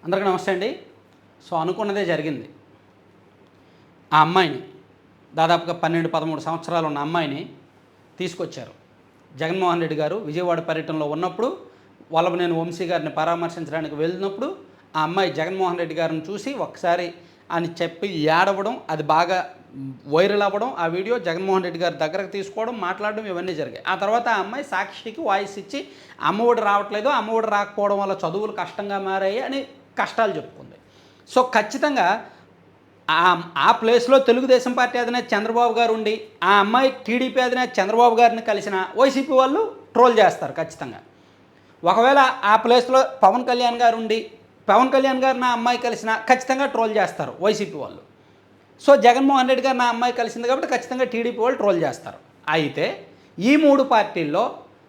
అందరికీ నమస్తే అండి. సో అనుకున్నదే జరిగింది. ఆ అమ్మాయిని దాదాపుగా 12-13 సంవత్సరాలు ఉన్న అమ్మాయిని తీసుకొచ్చారు. జగన్మోహన్ రెడ్డి గారు విజయవాడ పర్యటనలో ఉన్నప్పుడు వల్లభనేని వంశీ గారిని పరామర్శించడానికి వెళ్ళినప్పుడు ఆ అమ్మాయి జగన్మోహన్ రెడ్డి గారిని చూసి ఒకసారి అని చెప్పి ఏడవడం, అది బాగా వైరల్ అవ్వడం, ఆ వీడియో జగన్మోహన్ రెడ్డి గారి దగ్గరకు తీసుకోవడం, మాట్లాడడం ఇవన్నీ జరిగాయి. ఆ తర్వాత ఆ అమ్మాయి సాక్షికి వాయిస్ ఇచ్చి అమ్మఒడి రావట్లేదు, అమ్మఒడి రాకపోవడం వల్ల చదువులు కష్టంగా మారాయి అని కష్టాలు చెప్పుకుంది. సో ఖచ్చితంగా ఆ ప్లేస్లో తెలుగుదేశం పార్టీ అధినేత చంద్రబాబు గారు ఉండి ఆ అమ్మాయి టీడీపీ అధినేత చంద్రబాబు గారిని కలిసిన వైసీపీ వాళ్ళు ట్రోల్ చేస్తారు ఖచ్చితంగా. ఒకవేళ ఆ ప్లేస్లో పవన్ కళ్యాణ్ గారు ఉండి పవన్ కళ్యాణ్ గారు నా అమ్మాయి కలిసిన ఖచ్చితంగా ట్రోల్ చేస్తారు వైసీపీ వాళ్ళు. సో జగన్మోహన్ రెడ్డి గారు నా అమ్మాయి కలిసింది కాబట్టి ఖచ్చితంగా టీడీపీ వాళ్ళు ట్రోల్ చేస్తారు. అయితే ఈ మూడు పార్టీల్లో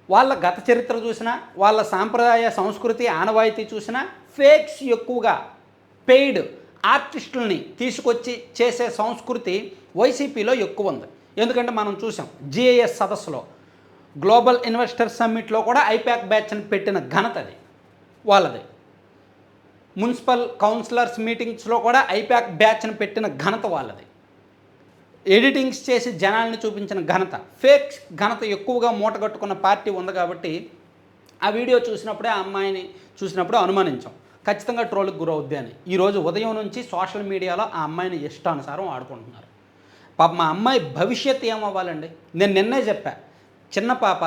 వాళ్ళ గత చరిత్ర చూసినా, వాళ్ళ సాంప్రదాయ సంస్కృతి ఆనవాయితీ చూసినా ఫేక్స్ ఎక్కువగా పెయిడ్ ఆర్టిస్టులని తీసుకొచ్చి చేసే సంస్కృతి వైసీపీలో ఎక్కువ ఉంది. ఎందుకంటే మనం చూసాం జిఐఎస్ సదస్సులో గ్లోబల్ ఇన్వెస్టర్ సమ్మిట్లో కూడా ఐపాక్ బ్యాచ్ని పెట్టిన ఘనత అది వాళ్ళది. మున్సిపల్ కౌన్సిలర్స్ మీటింగ్స్లో కూడా ఐపాక్ బ్యాచ్ని పెట్టిన ఘనత వాళ్ళది. ఎడిటింగ్స్ చేసి జనాల్ని చూపించిన ఘనత, ఫేక్ ఘనత ఎక్కువగా మూటగట్టుకున్న పార్టీ ఉంది. కాబట్టి ఆ వీడియో చూసినప్పుడే ఆ అమ్మాయిని చూసినప్పుడు అనుమానించాం ఖచ్చితంగా ట్రోల్కి గురవుద్ది అని. ఈరోజు ఉదయం నుంచి సోషల్ మీడియాలో ఆ అమ్మాయిని ఇష్టానుసారం ఆడుకుంటున్నారు. పాప మా అమ్మాయి భవిష్యత్తు ఏమవ్వాలండి? నేను నిన్నే చెప్పా, చిన్న పాప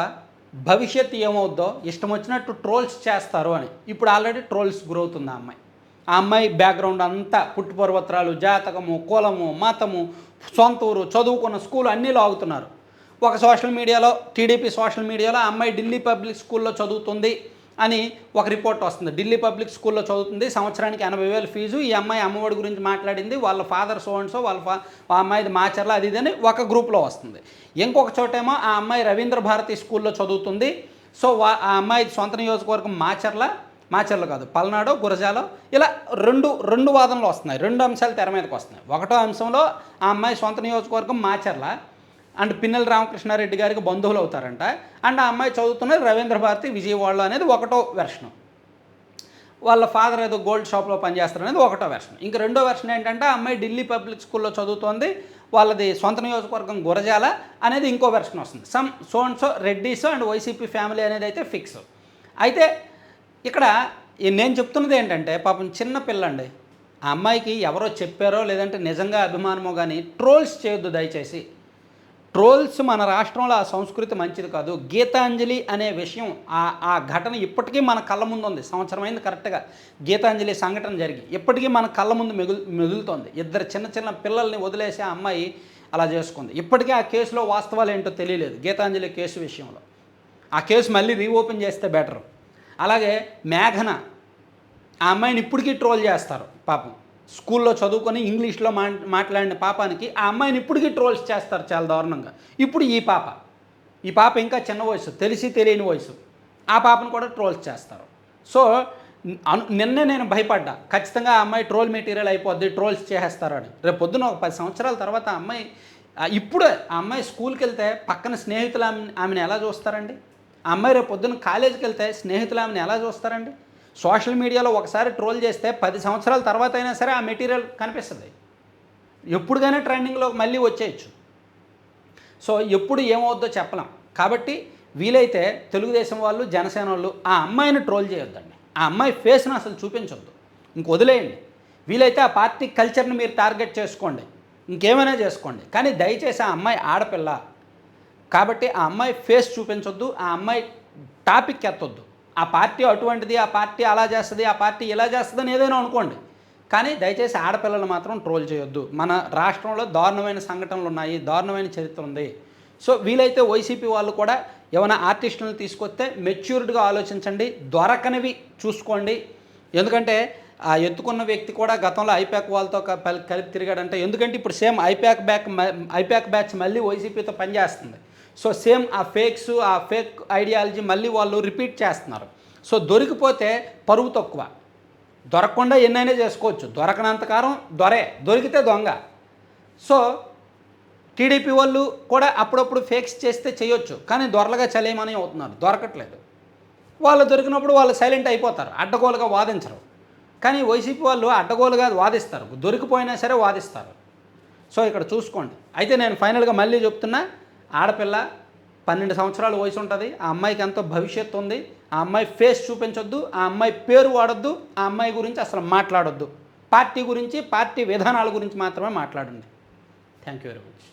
భవిష్యత్తు ఏమవుద్దో ఇష్టం వచ్చినట్టు ట్రోల్స్ చేస్తారు అని. ఇప్పుడు ఆల్రెడీ ట్రోల్స్ గురవుతుంది ఆ అమ్మాయి. ఆ అమ్మాయి బ్యాక్గ్రౌండ్ అంతా పుట్టుపర్వత్రాలు, జాతకము, కులము, మతము, సొంత ఊరు, చదువుకున్న స్కూల్ అన్నీ లాగుతున్నారు. ఒక సోషల్ మీడియాలో టీడీపీ సోషల్ మీడియాలో ఆ అమ్మాయి ఢిల్లీ పబ్లిక్ స్కూల్లో చదువుతుంది అని ఒక రిపోర్ట్ వస్తుంది. ఢిల్లీ పబ్లిక్ స్కూల్లో చదువుతుంది, సంవత్సరానికి 80,000 ఫీజు. ఈ అమ్మాయి అమ్మఒడి గురించి మాట్లాడింది, వాళ్ళ ఫాదర్ సో అండ్ సో, ఆ అమ్మాయిది మాచర్ల అది ఇదని ఒక గ్రూప్లో వస్తుంది. ఇంకొక చోటేమో ఆ అమ్మాయి రవీంద్ర భారతి స్కూల్లో చదువుతుంది. సో ఆ అమ్మాయి సొంత నియోజకవర్గం మాచర్ల కాదు పల్నాడో గురజాలో, ఇలా రెండు వాదనలు వస్తున్నాయి. రెండు అంశాలు తెర మీదకి వస్తున్నాయి. ఒకటో అంశంలో ఆ అమ్మాయి సొంత నియోజకవర్గం మాచర్ల అండ్ పిన్నెల రామకృష్ణారెడ్డి గారికి బంధువులు అవుతారంట. అండ్ ఆ అమ్మాయి చదువుతున్నది రవీంద్ర భారతి విజయవాడలో అనేది ఒకటో వెర్షను. వాళ్ళ ఫాదర్ ఏదో గోల్డ్ షాప్లో పనిచేస్తారు అనేది ఒకటో వెర్షన్. ఇంక రెండో వెర్షన్ ఏంటంటే ఆ అమ్మాయి ఢిల్లీ పబ్లిక్ స్కూల్లో చదువుతోంది, వాళ్ళది సొంత నియోజకవర్గం గురజాల అనేది ఇంకో వెర్షన్ వస్తుంది. So and so Reddys and YCP family అనేది అయితే ఫిక్స్. అయితే ఇక్కడ నేను చెప్తున్నది ఏంటంటే పాపం చిన్న పిల్లండి, ఆ అమ్మాయికి ఎవరో చెప్పారో లేదంటే నిజంగా అభిమానమో కానీ ట్రోల్స్ చేయొద్దు దయచేసి. ట్రోల్స్ మన రాష్ట్రంలో ఆ సంస్కృతి మంచిది కాదు. గీతాంజలి అనే విషయం ఆ ఘటన ఇప్పటికీ మన కళ్ళ ముందు ఉంది. సంవత్సరమైంది కరెక్ట్గా గీతాంజలి సంఘటన జరిగి, ఇప్పటికీ మన కళ్ళ ముందు మెదులుతోంది. ఇద్దరు చిన్న పిల్లల్ని వదిలేసి ఆ అమ్మాయి అలా చేసుకుంది. ఇప్పటికీ ఆ కేసులో వాస్తవాలు ఏంటో తెలియలేదు. గీతాంజలి కేసు విషయంలో ఆ కేసు మళ్ళీ రీఓపెన్ చేస్తే బెటర్. అలాగే మేఘన, ఆ అమ్మాయిని ఇప్పటికీ ట్రోల్ చేస్తారు పాపం. స్కూల్లో చదువుకొని ఇంగ్లీష్లో మాట్లాడిన పాపానికి ఆ అమ్మాయిని ఇప్పటికీ ట్రోల్స్ చేస్తారు చాలా దారుణంగా. ఇప్పుడు ఈ పాప ఇంకా చిన్న వయసు, తెలియని వయసు, ఆ పాపను కూడా ట్రోల్స్ చేస్తారు. సో నిన్నే నేను భయపడ్డా, ఖచ్చితంగా ఆ అమ్మాయి ట్రోల్ మెటీరియల్ అయిపోద్ది, ట్రోల్స్ చేసేస్తారని. రేపు పొద్దున ఒక 10 సంవత్సరాల తర్వాత ఆ అమ్మాయి ఇప్పుడు ఆ అమ్మాయి స్కూల్కి వెళ్తే పక్కన స్నేహితులు ఆమెను ఎలా చూస్తారండి? ఆ అమ్మాయి రేపు పొద్దున కాలేజీకి వెళ్తే స్నేహితులు ఆమెను ఎలా చూస్తారండి? సోషల్ మీడియాలో ఒకసారి ట్రోల్ చేస్తే 10 సంవత్సరాల తర్వాత అయినా సరే ఆ మెటీరియల్ కనిపిస్తుంది. ఎప్పుడుగానే ట్రెండింగ్లోకి మళ్ళీ వచ్చేయచ్చు. సో ఎప్పుడు ఏమవుద్దో చెప్పలేం. కాబట్టి వీలైతే తెలుగుదేశం వాళ్ళు, జనసేన వాళ్ళు ఆ అమ్మాయిని ట్రోల్ చేయొద్దండి. ఆ అమ్మాయి ఫేస్ను అసలు చూపించొద్దు, ఇంక వదిలేయండి. వీలైతే ఆ పార్టీ కల్చర్ని మీరు టార్గెట్ చేసుకోండి, ఇంకేమైనా చేసుకోండి. కానీ దయచేసి ఆ అమ్మాయి ఆడపిల్ల కాబట్టి ఆ అమ్మాయి ఫేస్ చూపించొద్దు, ఆ అమ్మాయి టాపిక్ ఎత్తొద్దు. ఆ పార్టీ అటువంటిది, ఆ పార్టీ అలా చేస్తుంది, ఆ పార్టీ ఇలా చేస్తుంది అని ఏదైనా అనుకోండి. కానీ దయచేసి ఆడపిల్లలు మాత్రం ట్రోల్ చేయొద్దు. మన రాష్ట్రంలో దారుణమైన సంఘటనలు ఉన్నాయి, దారుణమైన చరిత్ర ఉంది. సో వీలైతే వైసీపీ వాళ్ళు కూడా ఏమైనా ఆర్టిస్టులను తీసుకొస్తే మెచ్యూర్డ్గా ఆలోచించండి, దొరకనివి చూసుకోండి. ఎందుకంటే ఆ ఎత్తుకున్న వ్యక్తి కూడా గతంలో ఐపాక్ వాళ్ళతో కలిపి తిరిగాడంటే. ఎందుకంటే ఇప్పుడు సేమ్ ఐపాక్ బ్యాచ్ మళ్ళీ వైసీపీతో పనిచేస్తుంది. సో సేమ్ ఆ ఫేక్ ఐడియాలజీ మళ్ళీ వాళ్ళు రిపీట్ చేస్తున్నారు. సో దొరికిపోతే పరువు తక్కువ, దొరకకుండా ఎన్నైనా చేసుకోవచ్చు. దొరకనంతకాలం దొరికితే దొంగ. సో టీడీపీ వాళ్ళు కూడా అప్పుడప్పుడు ఫేక్స్ చేస్తే చేయొచ్చు, కానీ దొరలగా చలేమని అవుతున్నారు, దొరకట్లేదు. వాళ్ళు దొరికినప్పుడు వాళ్ళు సైలెంట్ అయిపోతారు, అడ్డగోలుగా వాదించరు. కానీ వైసీపీ వాళ్ళు అడ్డగోలుగా వాదిస్తారు, దొరికిపోయినా సరే వాదిస్తారు. సో ఇక్కడ చూసుకోండి. అయితే నేను ఫైనల్గా మళ్ళీ చెప్తున్నా, ఆడపిల్ల 12 సంవత్సరాల వయసు ఉంటుంది, ఆ అమ్మాయికి ఎంతో భవిష్యత్తు ఉంది. ఆ అమ్మాయి ఫేస్ చూపించొద్దు, ఆ అమ్మాయి పేరు వాడొద్దు, ఆ అమ్మాయి గురించి అసలు మాట్లాడొద్దు. పార్టీ గురించి, పార్టీ విధానాల గురించి మాత్రమే మాట్లాడండి. Thank you very much.